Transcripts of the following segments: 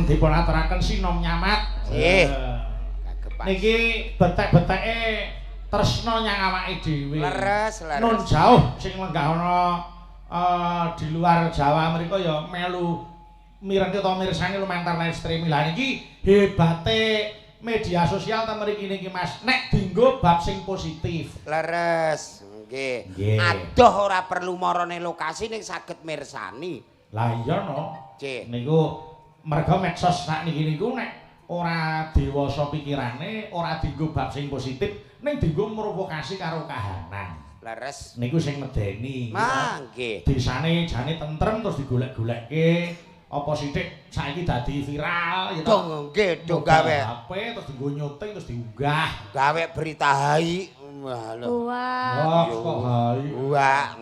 dipun aturaken sinom nyamat. Nggih. Niki betek-beteke tresna nyang awake dhewe. Leres. Nun jauh sing lenggah ana di luar Jawa mriku ya melu mireng utawa mirsani lumantar live streaming. Lah niki hebate media sosial ta mriki niki Mas. Nek dienggo bab sing positif. Leres. Nggih. Adoh ora perlu marane lokasi ning saged mirsani. Lah iya no. Nggih. Niku merga medsos sakniki niku nek ora dewasa pikirane, ora dienggo bab sing positif, ning dienggo merovokasi karo kahanan. Leres. Niku sing medeni. Nggih. Desane jane tentrem terus digolek-golekke apa sithik saiki dadi viral ya Dong nggih, dong gawe HP terus dienggo nyuting terus diunggah. Gawe berita hai. Wah lho. Wah, kok hai. Wah.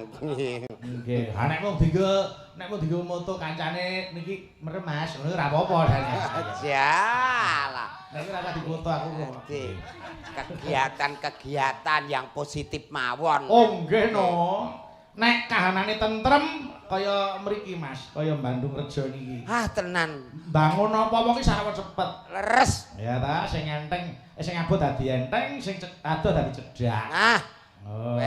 Nggih. Ha nek mung dienggo moto kancane niki merem Mas, ngono ora apa-apa jane. Jalah. Nek ora usah difoto aku kok. Kegiatan-kegiatan yang positif mawon. Oh nggih no. Nek kahanane tentrem kaya mriki Mas, kaya Bandung Rejo niki. Ah tenan. Bangun apa-apa ki sarawet cepet. Leres. Ya ta, sing enteng, sing abot dadi enteng, sing adoh dadi cedak. Ah. Oh,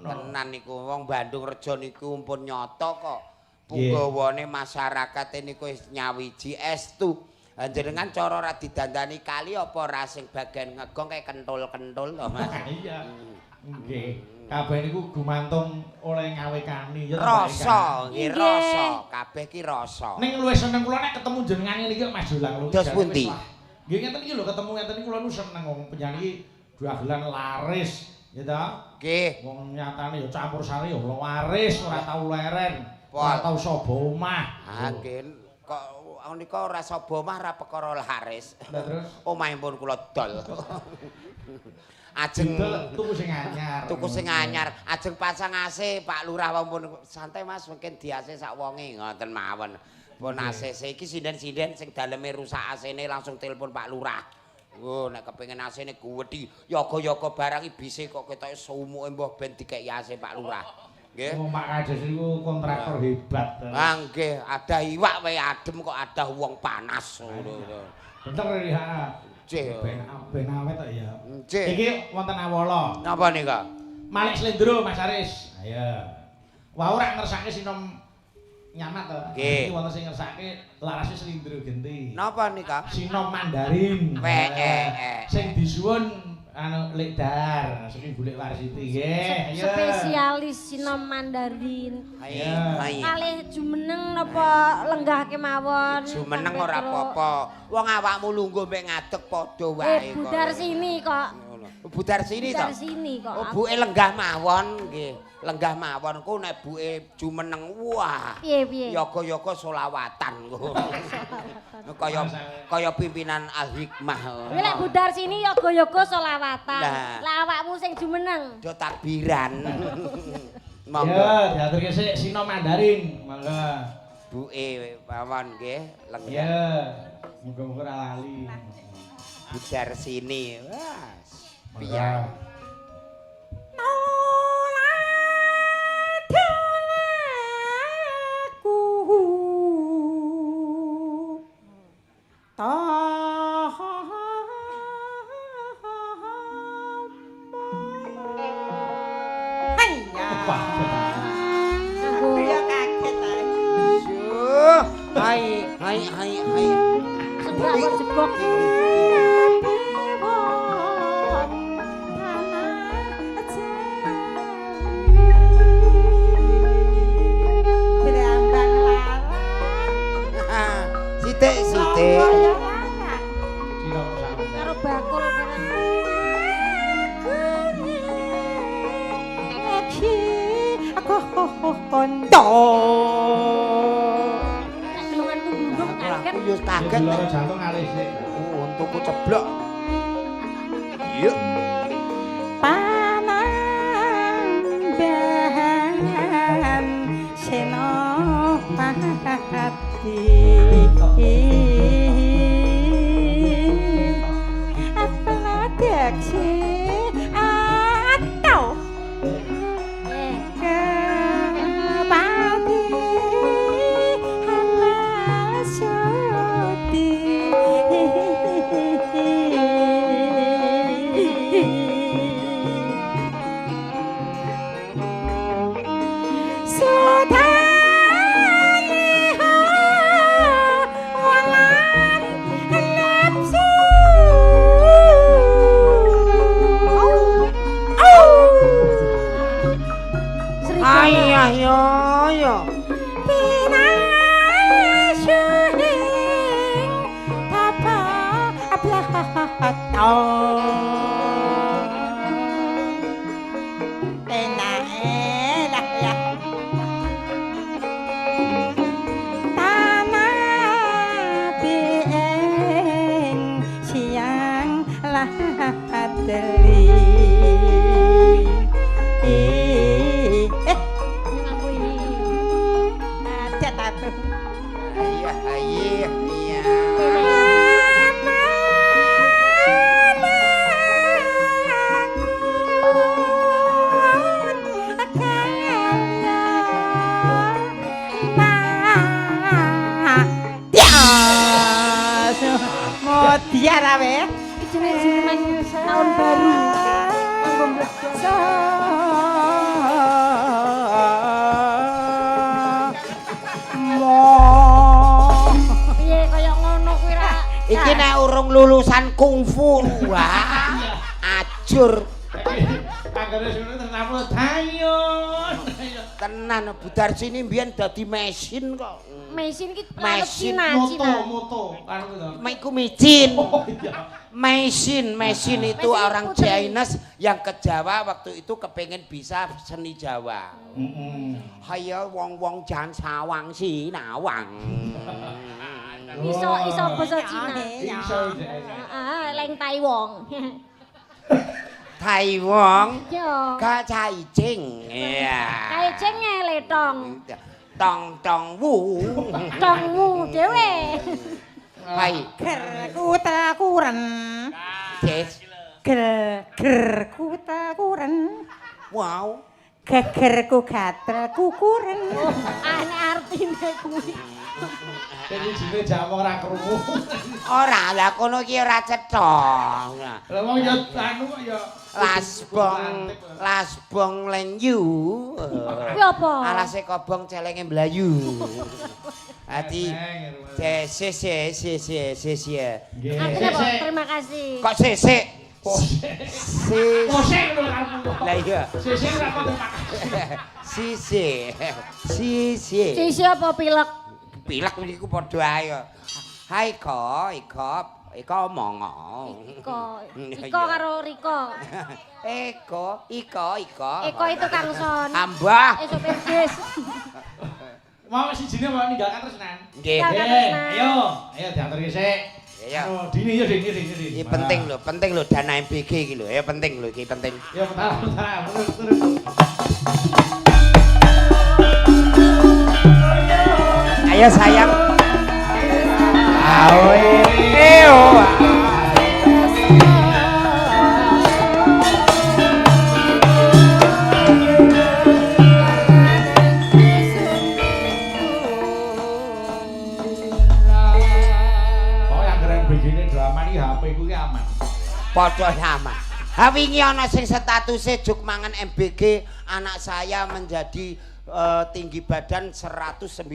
tenan niku wong Bandung Rejo niku pun nyoto kok. Punggawane masyarakat niku wis nyawiji estu. Jenengan cara ora didandani kali apa ora sing bagian ngegong kayak kentul-kentul to Mas. Iya. Nggih. Kabeh niku gumantung oleh ngawekani ya. Rasa, nggih rasa. Kabeh ki rasa. Ning luwih seneng kula nek ketemu jenengan niki Mas Dolang lho. Dos pundi? Nggih ngeten iki lho ketemu ngeten iki kula nu seneng wong penyanyi dagelan laris, ya ta? Nggih. Wong nyatane ya campur sari ya laris, ora tau leren, ora tau saba omah. Ah nggih kok nika ora saba omah ora perkara laris. Lah terus omahipun kula dol. Ajeng tuku sing anyar. Tuku sing anyar, ajeng pasang AC Pak Lurah wampun santai Mas mungkin di-AC sak wonge ngoten mawon. Pun AC iki sinden-sinden sing daleme rusak AC-ne langsung telepon Pak Lurah. Oh nek kepengin AC-ne guwedhi yoga-yoga barang iki bise kok ketoke sumuke mbah ben dikeki AC Pak Lurah. Nggih. Oh Pak Kades niku kontraktor hebat. Ah nggih, ada iwak wae adem kok ada wong panas ngono. Bener ya. Cih. Ben awet to ya. Cih. Iki wonten awala. Napa nika? Malik Slendro Mas Aris. Ayo. Wah ora ngersake sinom nyamat to. Iki wonten sing ngersake larase Slendro genti. Napa nika? Sinom Mandarin. Sing disuwun anu Lekdar, saking Bulek Warsiti nggih. Ayo. Spesialis sinom Mandarin. Ayo. Kalih jumeneng napa lenggah kemawon. Jumeneng ora apa-apa. Wong awakmu lungguh mek ngadeg padha wae kok. Budar sini kok. Budar sini to? Budar sini kok. Oh, buke lenggah mawon nggih. Lenggah mawon ku nek buke jumeneng wah. Piye-piye? Yoga-yoga selawatan ku. Kaya pimpinan Al Hikmah. Nek budar sini yoga-yoga selawatan. Lah awakmu sing jumeneng. Do takbiran. Monggo. Ya, diaturke sik sinom Mandarin. Monggo. Buke mawon nggih, lenggah. Ya. Muga-muga ora lali. Budar sini. Wah. Piye? Hai. Sembawon jebok. Sithik. Karo bakul barang. Aku kondo. Gelunganku gundung kaget. Aku yo kaget. Loro jantung alis sik. Untukku ceblok. Yuk. Panambahan senopati. Apaladeksi atau kepati halasoti Iya, iya, iya. Modiar awe. Jeneng tahun baru. Kanggo mlebu. Piye kaya ngono kuwi ra? Iki nek urung lulusan kungfu. Wah. Ajur. Anggere sune tenamu dayon. Tenan Budar sini mbiyen dadi mesin kok. Mesin ki Mesin Moto kan kuwi to. Iku micin. Oh iya. Mesin itu orang Chinese yang ke Jawa waktu itu kepengen bisa seni Jawa. Hayo wong-wong jan sawang sinawang. Iso basa Cina. Iso Heeh, leng tai wong. Tai wong Yo. ka cai cing. Iya. Kae ceng letong. Tong wu. Tongmu dhewe. Hai. Gerku takuren. Yes. Ger kutakuren. Wow. Gegerku gatel kukuren. Ane artine kuwi. Iki jine jamu ora krungu. Ora lah kono iki ora cetha. Lah wong ya anu kok ya Lasbong lenyu. Kuwi apa? Alase kobong celenge mlayu. Ati se. Artine apa? Terima kasih. Kok sesek? Posek lho karepmu. Lah iya. Sesek ora kok Sisi. Sisi apa pilek? Pilek niku padha ae. Hai Iko omong. Iko karo Riko. Iko. Iko itu Kang Son. Ambah. Sopir bis. mau sijine mau ninggalkan tresnan. Nggih. Ayo diaturke sik. Iya. Oh, dini. Iki penting lho dana MBG iki lho. Ya penting lho iki penting. Ya bentar. Terus. Ayo sayang. Padha aman. Ha wingi ana sing statuse juk mangan MBG, anak saya menjadi tinggi badan 190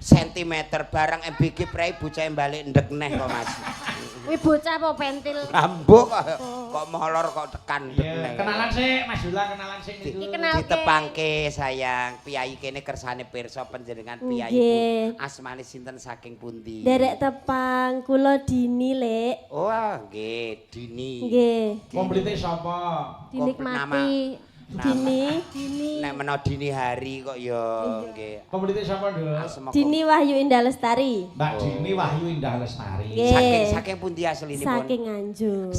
cm barang MBG prei bocah balik ndek neh kok Mas. Kuwi bocah apa pentil? Rambuk kok molor kok tekan ndek neh. Kenalan sik Mas Dula, kenalan sik niku. Ditepangke sayang, piyai kene kersane pirsa panjenengan piyai Bu. Asmane sinten saking pundi? Derek tepang, kula Dini, Lek. Oh, nggih, Dini. Nggih. Komplite sapa? Dinikmati. Dini. Nek mena dini hari kok ya nggih. Komplite sapa, Nduk? Dini Wahyu Indah Lestari. Mbak Dini Wahyu Indah Lestari. Nggih. Saking pundi aslinipun? Saking Nganjuk.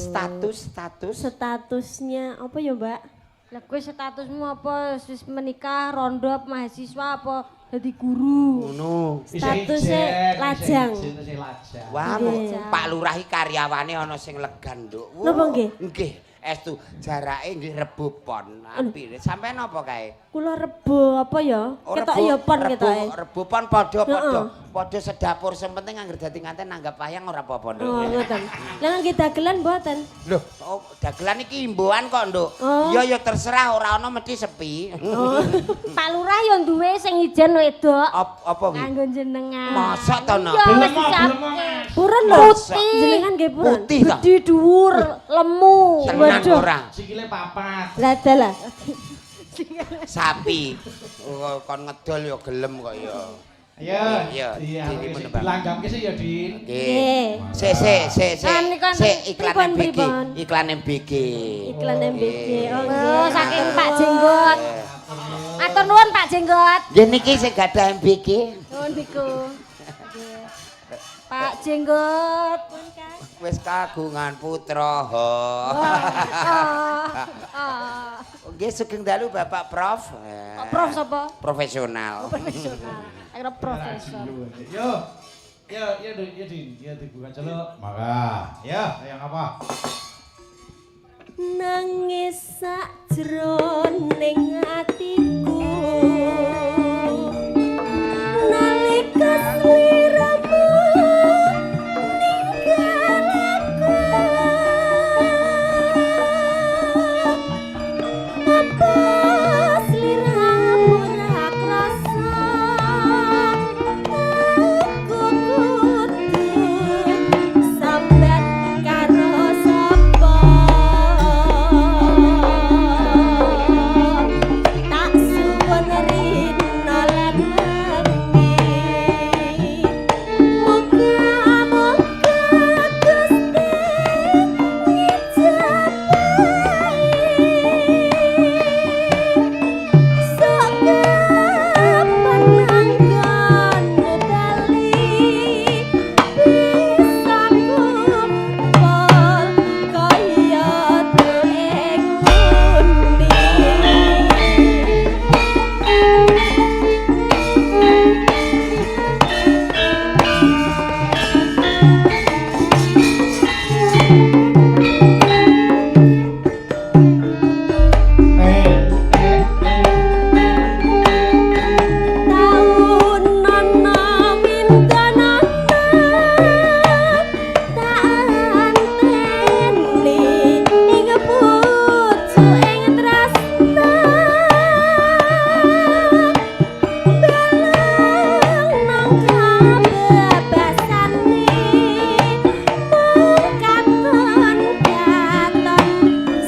Statusnya apa ya, Mbak? Lah kowe statusmu apa? Wis menikah, rondo, mahasiswa apa dadi guru? Ngono. Statusnya lajang. Wah, Pak Lurah iki karyawane ana sing legan, Nduk. Napa nggih? Nggih. Estu jarake nggih Rebo Pon. Apik. Sampeyan apa kae? Kula Rebo apa ya? Ketok ya pon ketoke. Rebo Pon padha sedapur sing penting anggere dadi nganten nanggap wayang ora apa-apa, Nduk. Oh, ngoten. Lah nggih dagelan mboten? Loh, dagelan iki imbuhan kok, Nduk. Ya terserah ora ana mesti sepi. Pak Lurah ya duwe sing ijen wedok. Apa kuwi? Kanggo jenengan. Masa to, Nak? Iya, wis disiapke. Purun lho. Jenengan nggih purun. Putih ta? Gede dhuwur, lemu. Tenan ora? Sikile papat. Lah dalah. Sapi. Kon ngedol ya gelem kok ya. Iya. Dini menembak. Dilanggamke sik ya, Din. Nggih. Sik iklan MBG. Iklan MBG. Iklan MBG. Oh, saking Pak Jenggot. Matur nuwun Pak Jenggot. Nggih niki sing gadah MBG. Nuwun niku. Pak Jenggot. Wis kagungan putra. Nggih sugeng dalu Bapak Prof. Prof sapa? Profesional. Kira profesor. Yo. Yo dibuka celuk. Maka, ya, yang apa? Nangis sajroning atiku nalika sliramu ninggal aku apa sliramu ra krasa aku kudu sambat karo sapa tak suwun rina lan wengi muga-muga Gusti ngijabahi sok penanggonmu bali bisa kumpul kaya tueng undi taun nono windana tak anteni ing pucu ing tresna beleng nang kabebasane mung katon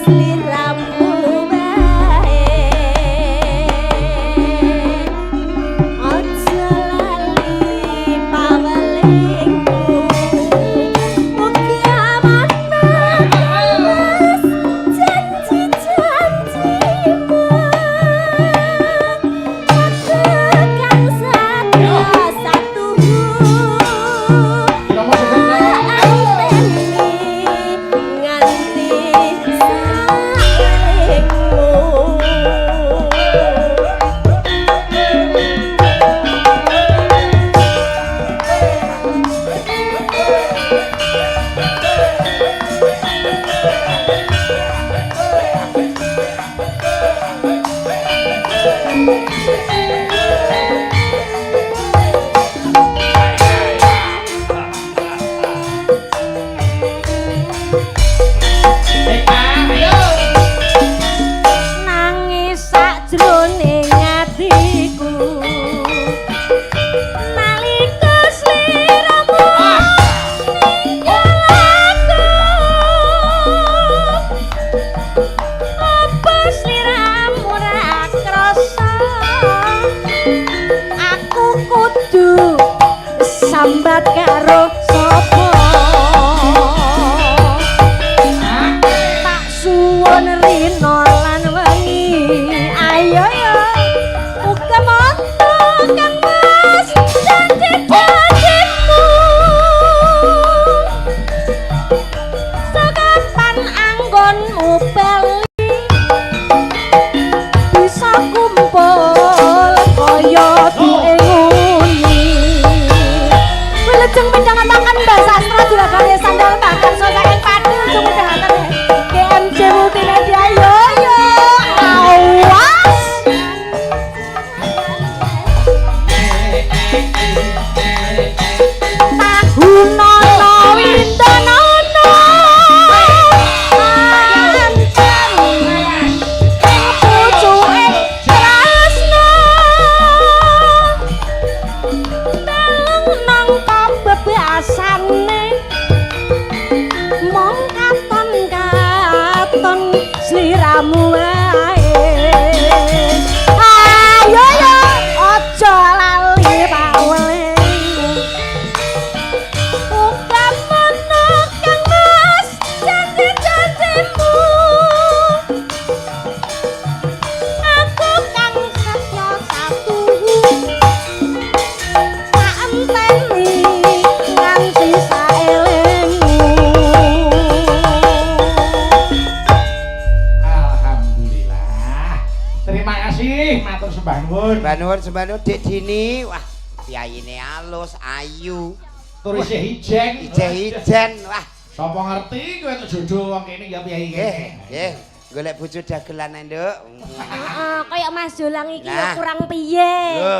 sliramu wae aja lali pawelingmu mugi amanah janji-janjimu tekan sadya satu Kita mau nganti saelingmu nangis sajroning atiku nalika sliramu ninggal aku apa sliramu ra krasa aku kudu sambat karo sapa tak suwun rina lan wengi ayo ya muga mata kang mas janji-janjimu sakapan anggonmu bali bisa kumpul kaya tueng uni wilujeng pindangan tangan Mbak Sastra juragan sandal bakar sosa ing padu sumudahaken GMJ Multimedia yo awas tahunono windanono anteng pucuke tresna beleng nang kabebasane mong katon sliramu wae ayo yo aja lali pawelingmu uga menang kang mas janji-janjimu aku kang setya satu tak enteni nganti saelingmu Alhamdulillah. Terima kasih, matur sembah nuwun. Mbak Nur Dek Dini, wah piyayine alus, ayu. Tur isih hijeng. Ijen-ijen. Wah, Sapa ngerti kowe nek jodoh wong kene ya piye iki. nggih. Golek bojo dagelan Nduk. Heeh, kaya Mas Jolang iki Nah. ya kurang piye. Lho.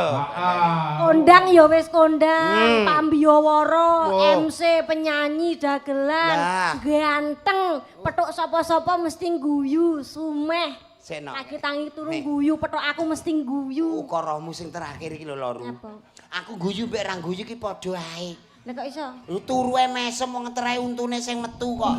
Kondang ya wis kondang, Pak Mbiyawara, Oh. MC penyanyi dagelan, Lah. ganteng, petuk sapa-sapa mesti guyu, sumeh. Seno. Lagi tangi turu Nih. guyu, petuk aku mesti guyu. Ukaramu sing terakhir iki lho Loro. Apa? Aku guyu mbek ra guyu ki padha ae. Lah kok iso? Lu turu mesem wong ngeterahe untune sing metu kok.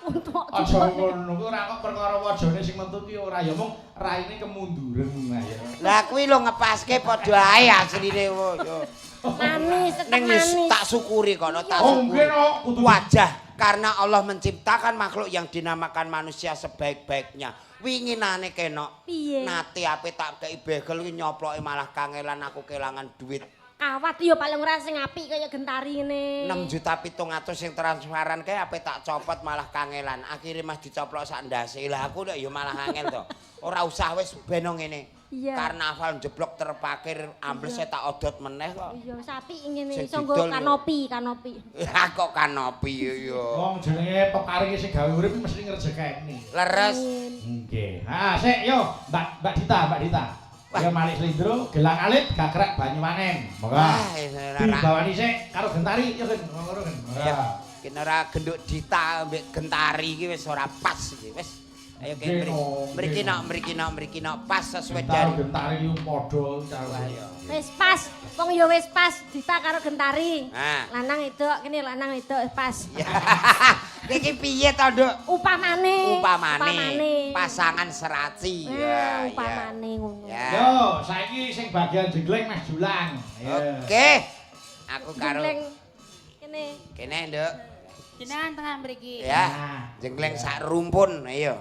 Untuk Aja ngono kuwi ora kok perkara wajane sing metu ki ora ya mung raine kemunduran ayo. Lah kuwi lho ngepaske padha ae asline wo yo. manis, tetep Ning wis manis. tak syukuri kono tak Oh, syukuri. nggih no, kudu Wajah karena Allah menciptakan makhluk yang dinamakan manusia sebaik-baiknya. Winginane kenok. Piye? Nate ape tak kei begel ki nyoploke malah kangelan aku kelangan duit. Awat yo paling ora sing apik kaya gentari ngene. 6.700.000 sing transparan kae ape tak copot malah kangelan. Akhire mah dicoplok sak ndase. Lah aku nek yo malah angel to. Ora usah wis beno ngene. Iya. Karnaval jeblok terpakir amblese tak odot meneh kok. Iya, sapi ngene Sing iso nggo didol yo. kanopi. Ya kok kanopi yo. Wong jenenge peparinge sing gawe urip mesti ngrejekeni. Leres. Nggih. Ah, sik yo, Mbak Dita. Ya Malik Slindro, gelang alit, gagrek Banyuwangen. Monggo. Wah, Dibawani sik karo Gentari ya kan ngono kan. ya. Kene ora genduk Dita mbek Gentari iki wis ora pas iki. Wis. Ayo Nggih, no, mriki nok pas sesuai Karo dari. Gentari yo padha karo. Ayo. Wis pas, wong ya wis pas Dita karo Gentari. Nah. Lanang wedok, kene lanang wedok pas. Iki piye to, Nduk? Upamane. Upamane pasangan seraci. Ya, ya. Upamane ngono. Ya. Yo, saiki sing bagian jengleng Mas Julang. Ya. Oke. Aku karo Jengleng. Kene. kene, Nduk. Jenengan tengah mriki. Ya. Jengleng sak rumpun, ayo.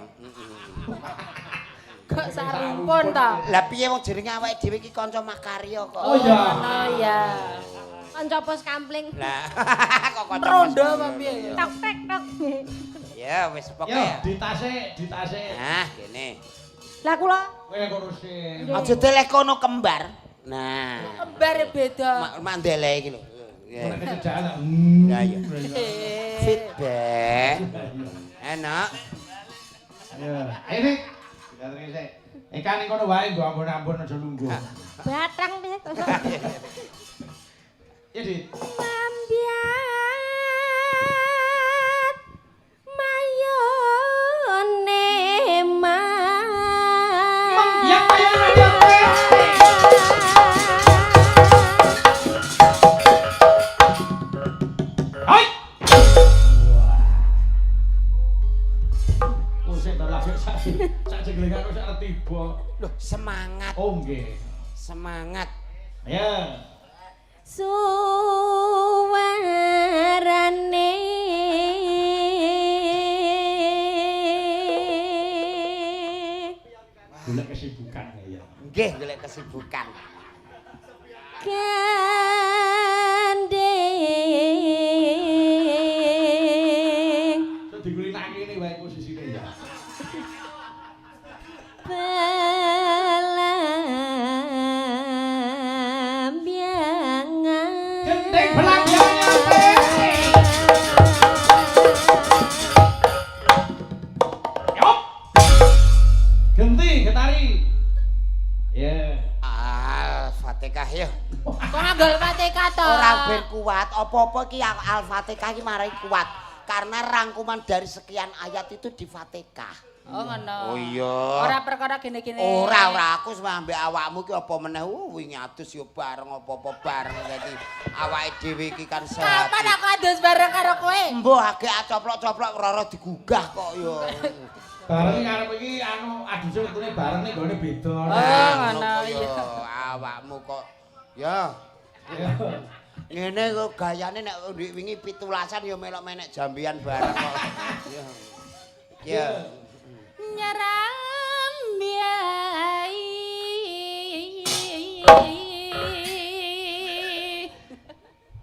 Kok sarumpun to? Lah piye wong jenenge awake dhewe iki kanca makarya kok. Oh iya. Oh iya. Kanca pos kampling. Lah kok kanca Rondo mas- apa piye? Tok tek tok. Ya wis Yo, pokoke. ditase. Nah, kene. Lah kula Kowe ngurusin. Aja telekono kembar. Nah. Kembar beda. Mandele iki lho. Ya. Nek kerjaan. Lah ya. Feedback. Enak. Ya. Ini ditase sik. Ikan ning kono wae nggo ampun-ampun aja lungguh. batang piye kok. Ya, Dit. Lambiat mayone Lambiat mayone. Hai. Oh, sik ta lagi sak jenglengan kok sak tiba. Loh, semangat. Oh, nggih. Semangat. Ya. suwarane Golek kesibukan ya. Nggih, golek kesibukan. gandeng Sok digulinake ngene wae posisine ya. pelambiangan Gendeng pelambiangan. Yop. Genti, getari. Ya. Al-Fatihah ya. Kok nganggo Fatihah to? Ora ben kuat, apa-apa iki Al-Fatihah iki marai kuat. Karena rangkuman dari sekian ayat itu di Fatihah. Oh ngono. Oh iya. Ora perkara gene-gene. Ora aku sama ambek awakmu ki apa meneh wingi adus yo bareng apa-apa bareng dadi awake dhewe iki kan sehat. Kapan aku adus bareng karo kowe? Mbah agek coplok-coplok roro digugah kok yo. Bareng karep iki anu aduse wektune bareng ning gone beda. Oh, ngono, Yo, iya. awakmu kok ya ngene kok gayane nek wingi 17-an yo melok menek jambian bareng kok. Ya. Nyerambiai.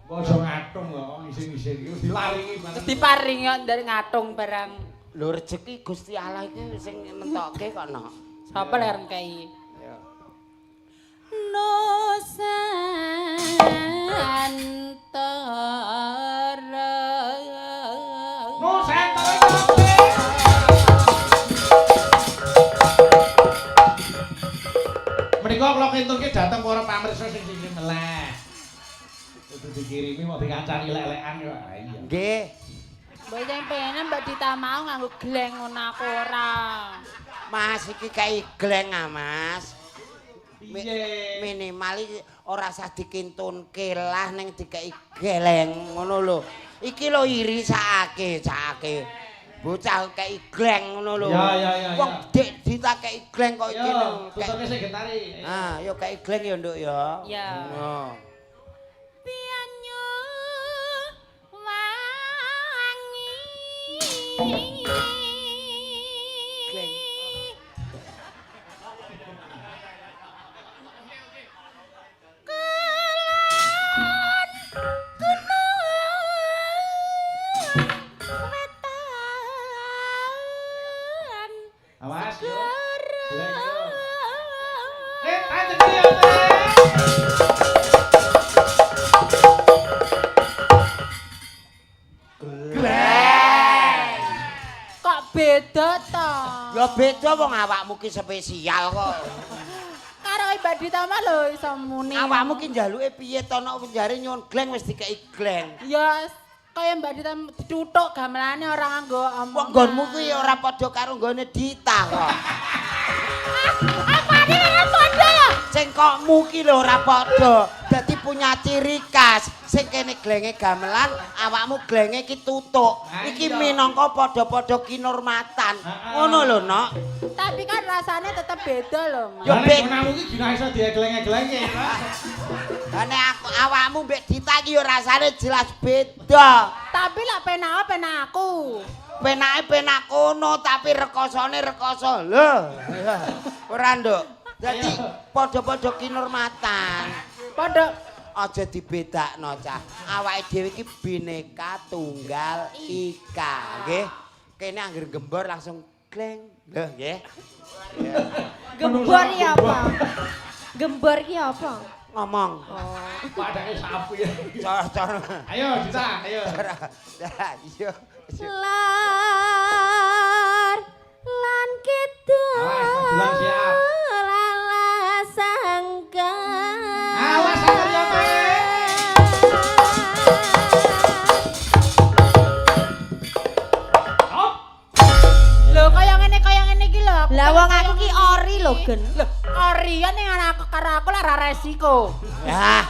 Aja ngatung kok ngising-ngising iki dilaringi bareng. Diparingi kok dari ngatung barang. Lho rezeki Gusti Allah iki sing nentokke kok no. Sapa lek rengkei? Ya. Nusa ngentunke dateng para pamirsa sing meleh. Kudu dikirimi mau dikancani lek-lekan yo. Iya. Nggih. Mbok sing pengen Mbak Dita mau nganggo gleng ngono aku ora. Mas iki kae gleng ah, Mas. Piye? Minimal iki ora usah dikintunke lah ning dikeki geleng ngono lho. Iki lho irisake. Bocah kei gleng ngono lho. Ya. Wong dik ditakeki gleng kok iki lho. Tutuke sing gentari. Ah, yo kei gleng ya, Nduk ya. Ya. Oh. Pianyu wangi. Gleng. Awas yo. Gleng yo. Ayo yo. Kok beda to? Ya beda wong awakmu ki spesial kok. Karo Mbak Dita mah lho iso muni. Awakmu ki njaluke piye to nek njare nyuwun gleng wis dikeki gleng. Ya kaya Mbak Dita dituthuk gamelane ora nganggo Wong omong. nggonmu kuwi ora padha karo nggone Dita kok. Apane ora padha ya? Sing kokmu ki lho ora padha. Dadi punya ciri khas. Sing kene glenge gamelan, awakmu glenge ki tutuk. Iki minangka padha-padha kinurmatan. Ngono lho, Nok. Tapi kan rasanya tetep beda lho, Mas. Yo, Nek Bek. gunamu ki dina iso dieglenge-glenge. Lah nek awakmu mbek Dita ki yo rasane jelas beda. Tapi lak penak aku. Penake penak kono tapi rekosane rekoso. Lho. Ora, Nduk. Dadi padha-padha kinurmatan. Padha Aja dibedakno, Cah. Awake dhewe iki bineka tunggal ika, nggih. Kene anggere gembor langsung gleng. Lho, nggih. Gembor ki apa? Gembor ki apa? Ngomong. Padake sapi. Cor-cor. Ayo, Dita, ayo. Iya. Lar lan kidul Awas, bilang siap. lalasangka. Awas, aku ya, Pe. Hop. lho kaya ngene iki lho. Lah wong aku ki ori lho, Gen. Lho, orian ning anak karo aku lah ora resiko. Ya.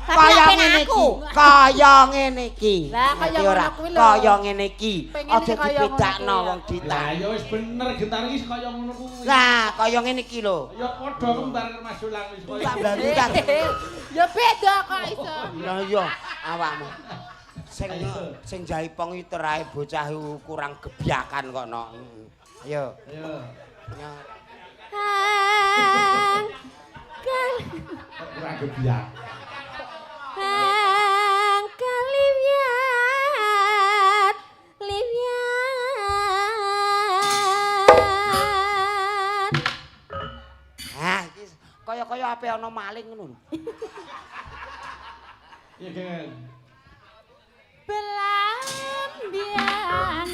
Tapi Kaya apen ngene aku. iki. Kaya ngene iki. Lah, kaya Ngerti ora? ngono kuwi lho. Kaya ngene iki. Pengen Aja iki kaya dibedakno ngono kuwi. wong Dita. Lah ya wis bener gentar iki kaya ngono kuwi. Lah, kaya ngene iki lho. Ya padha kembar karo Mas Dulang wis koyo. Tak blandukan. Ya beda kok iso. Lah iya, awakmu. Sing jaipong iki terae bocah kurang gebyakan kok, Nok. Ayo. Ayo. Hang kal Kurang gebyak. hang kaliwiat liwiat. Hah, iki kaya-kaya ape ana maling ngono lho. Iya, Gen. Belambiangan.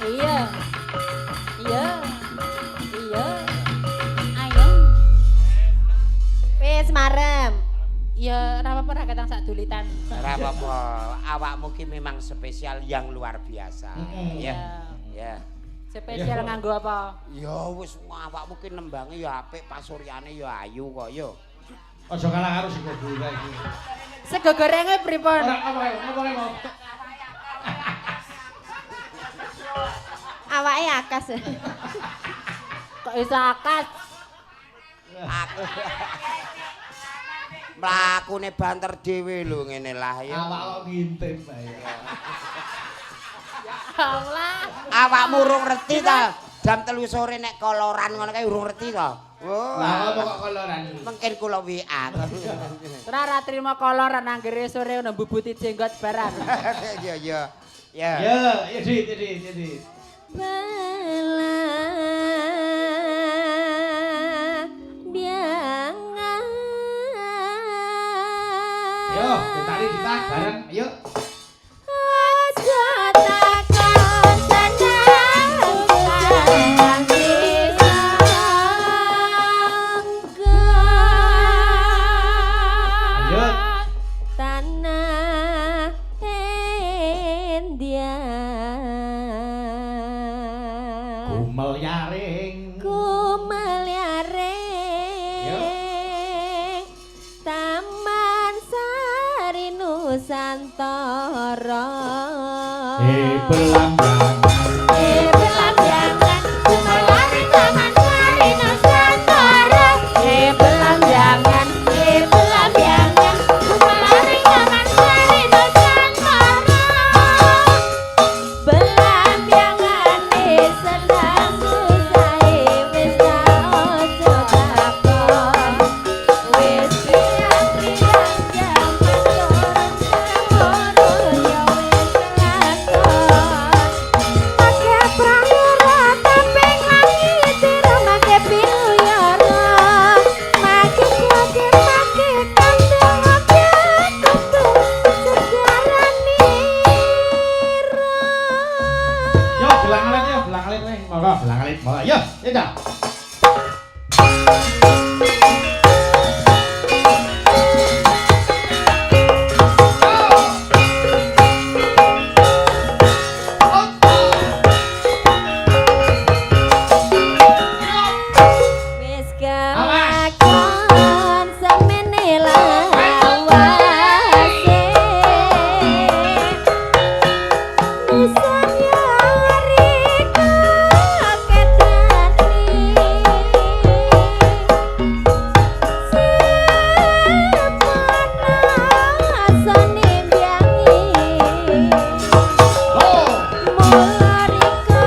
Iya. Iya. Iya. Ayo. Wis marem. Ya ora apa-apa ra ketang sak dulitan. Ora apa-apa, awakmu ki memang spesial yang luar biasa. Ya. Ya. Spesial nganggo apa? Ya wis awakmu ki nembange ya apik, pasuryane ya ayu kok ya. Aja kalah karo sing gula iki. Sego gorenge pripun? Ora apa mau. Awake akas. Kok iso akas? Aku mlakune banter dhewe lho ngene lah ya. Awak kok ngintip bae. Allah. Awakmu urung ngerti ta? Jam 3 sore nek koloran ngono kae urung ngerti ta? Oh. Lah apa kok koloran? Mungkin kula WA. Ora ra trimo koloran anggere sore ono mbubuti jenggot barang. Ya ya. Ya. Ya, Dit. Biangan. Yo, tari kita bareng. Ayo. Aja takon sandang Nusantara Belanggangan belanggangan Sumayaring taman sari Nusantara belanggangan belanggangan Sumayaring taman sari Nusantara belanggangan sedang susah wis ojo takon wis pirang-pirang jaman orang semono ya wis lakon make prangara taping langit sira make piluyara make kandeng ake kudu sejarani Yo belang alit nih monggo belang alit monggo yo dah wis kelakon semene lawase nusanyari kaketani sepanasane biangi Mularika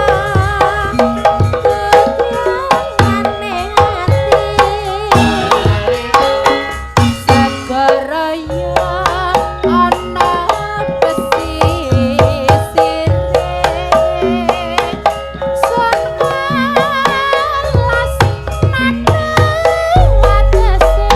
kegiangane ati Segaraya ana pesisire Sun alas nada watese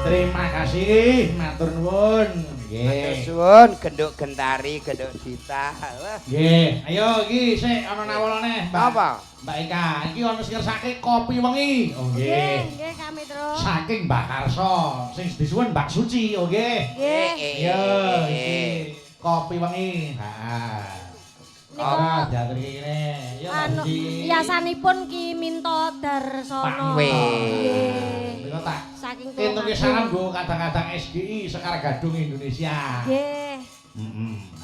Terima kasih, matur nuwun. Nggih. Suwun genduk gentari, genduk dita. Wah. Nggih, ayo iki sik ana nawolane, Mbak. Apa? Mbak Eka, iki ana sing ngersake kopi wengi. Oh nggih. nggih kami terus Saking Mbak Karso, sing disuwun Mbak Suci, oh nggih. nggih Iya, iki kopi wengi. Heeh. Ora diatur kene. Ya anu iki. yasanipun Ki Minto Darsono Weh. nggih Mika tak saking entuk salam go kadang-kadang SGI Sekar Gadung Indonesia. nggih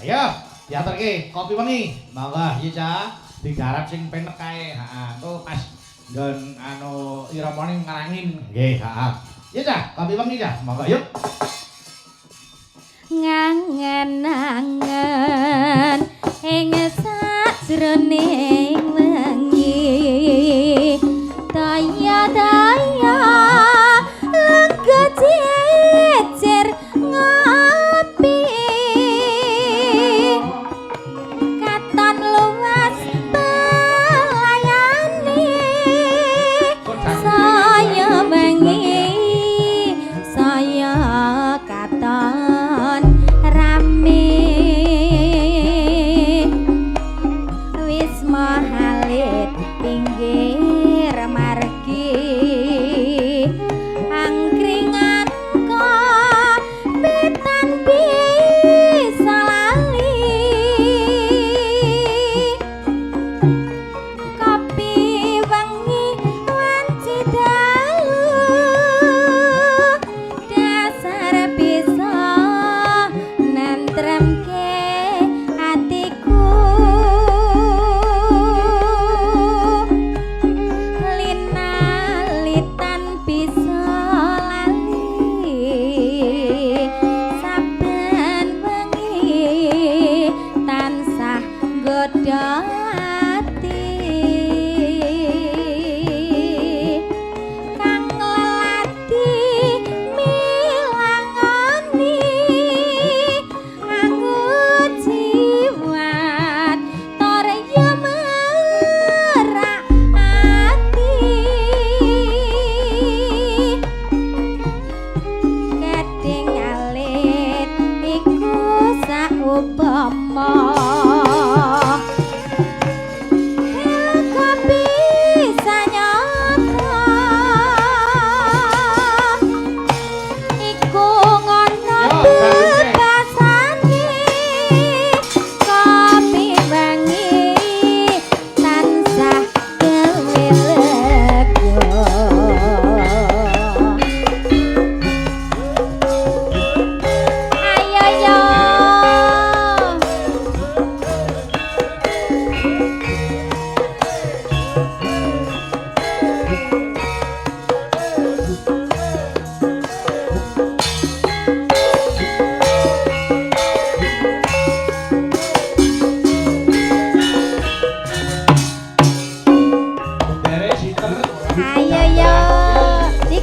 Ayo, diaturke kopi wengi. Monggo, iya Cak. Digarap sing penek kae. Heeh, tuh pas nggon anu iramane ngarangin. Nggih, heeh. Iya Cak, kopi wengi Cak. Monggo yuk. ngangen-angen ing sajroning wengi daya-daya lega jejer ngopi katon luas pelayani saya wengi saya katon rame wis mahalit pinggir margi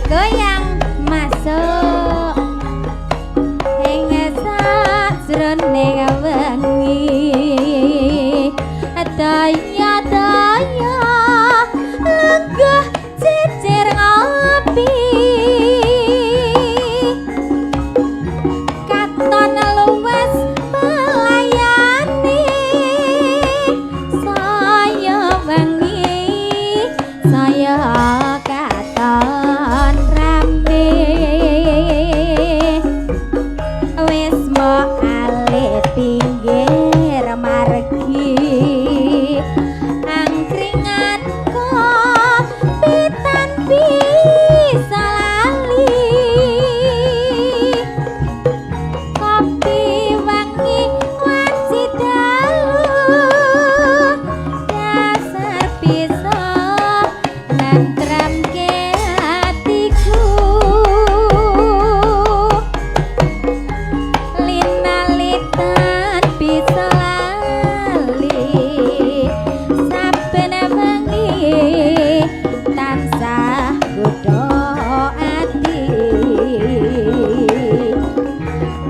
goyang masuk ing sajroning wengi daya-daya lenggah jejer ngopi katon luwes melayani saya wengi saya katon rame wis mo ale pinggir margi angkringan kopitan bisa lali kopi wangi wanci dalu dasar bisa nentramke hatiku lina-litan bisa lali saben wengi tansah godho ati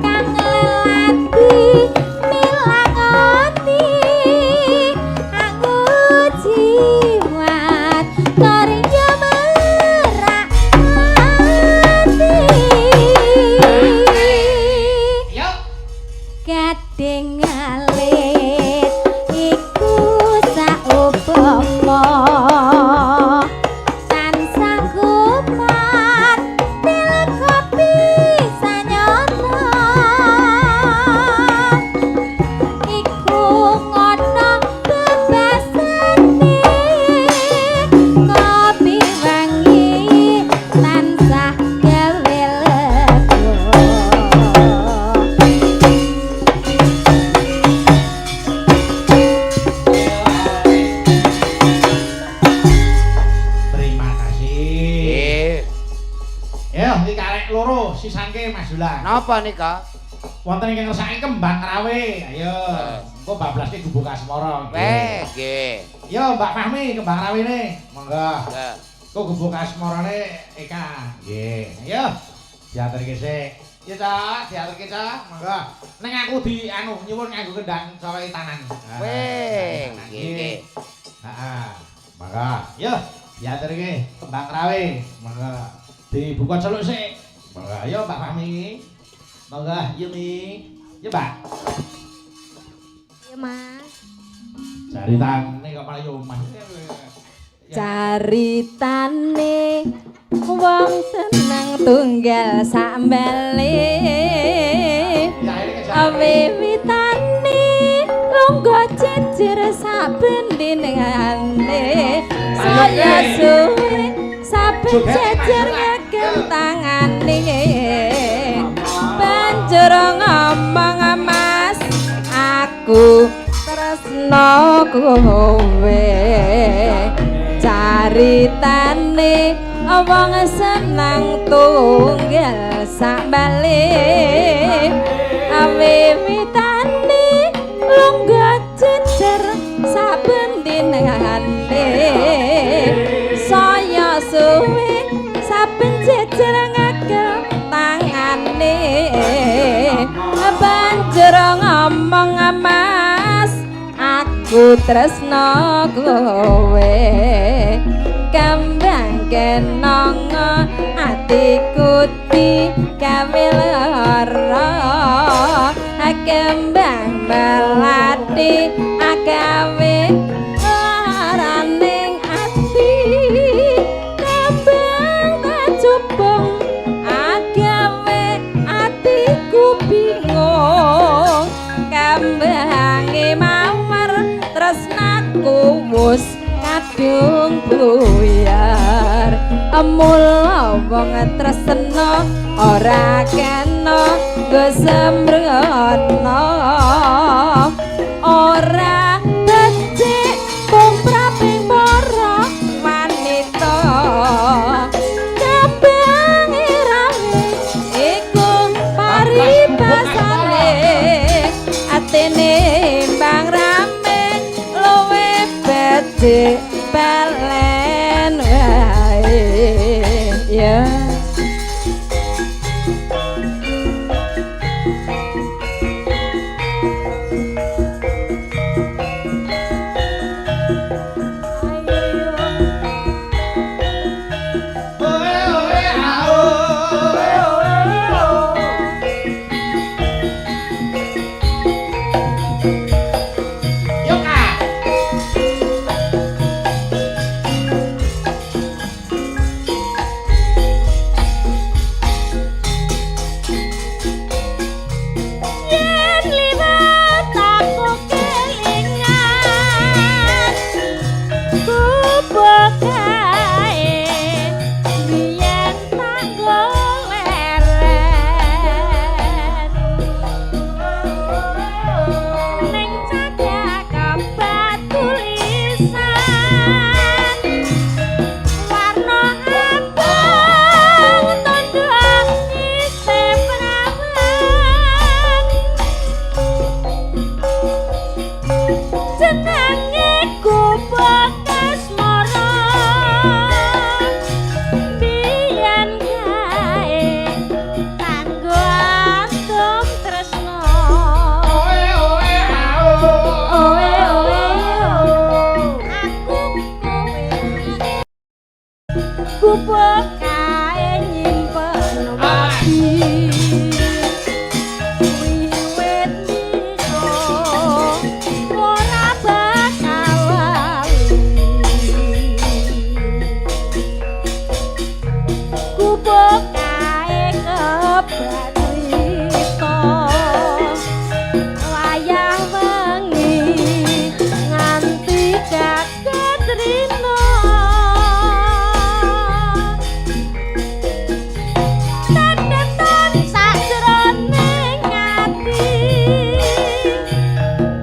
kang lelati milangoni aku jiwat karya merak ati Yo. kadang alit iku saupama tansah kumat pil kopi sanyata iku ngono bebasane kopi wangi tansah gawe lega Terima kasih. Eh, Ya, iki karek loro sisangke Mas Dula. napa nika? Wonten ingkang ngersaki kembang rawe. Ayo, engko bablaske gubuk asmara. Weh, nggih. Yo, Mbak Fahmi kembang rawene. Monggo. Lah, Kok gubuk asmarane Eka. Nggih. Ayo. Diaturke sik. Ya, Cak, diaturke, Cak. Monggo. Ning aku di anu nyuwun nganggo kendang coleke tangan. weh, nggih. Heeh. Monggo. Yo, diaturke kembang rawe. Monggo. Dibuka celuk sik. Monggo. Ayo, Mbak Fahmi. Monggo, yo Mi. Yo, Mbak. ya mas Jaritane kok malah yo Mas. Caritane wong seneng tunggal sambale awewitane longgo jejer saben dinengane saya suwe saben jejer ngegem tangane banjur ngomong mas aku tresno kowe caritane wong seneng tunggal sambale awewitane lungguh jejer saben dinengane saya suwe saben jejer ngagem tangane banjur ngomong mas aku tresno kowe kembang kenong atiku di gawe lara kembang melati agawe laraning ati kembang kacubung agawe atiku bingung kembange mawar tresnaku wis kadung buyar mula wong tresna ora kena gesembrono ora becik kumpraping para wanita kabeh rawe iku paribasane atene mbang rame luwe becik balen wae ya warna abang tandang isih perawan jenenge Gubuk Asmara biyen kae kanggo agem tresno Oe oe ao. oe oe aku kowe gubuk kae nyimpen wadi wiwit niko ora bakal lali gubuk kae kebatrito wayah wengi nganti jagat rino tetetan sakjroning ati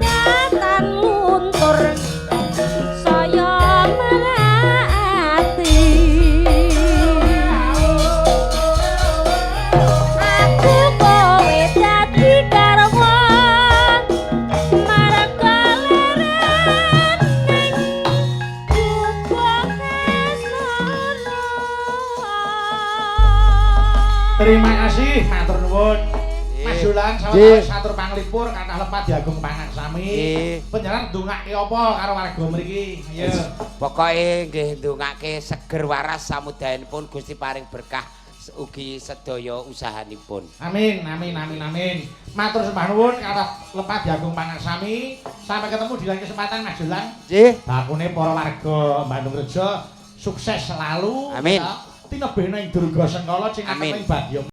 datan luntur saya melati aku kowe dadi garwa marga leren ning gubuk asmara. Terima kasih, matur nuwun. Mas Julan Nggih. sawetawis satur panglipur kathah lemah Diagung Pangaksami. Nggih. Panjenengan ndongake apa karo warga mriki? Ayo. Pokoke nggih ndongake seger waras samudayanipun Gusti paring berkah ugi sedaya usahanipun. Amin, amin, amin, amin. Matur sembah nuwun kathah lemah Diagung Pangaksami. Sampai ketemu di lain kesempatan Mas Julan. Nggih. Bakune para warga Bandung Rejo sukses selalu. Amin. Tinebena ing Durga Sengkala cinakaning Amin. Badya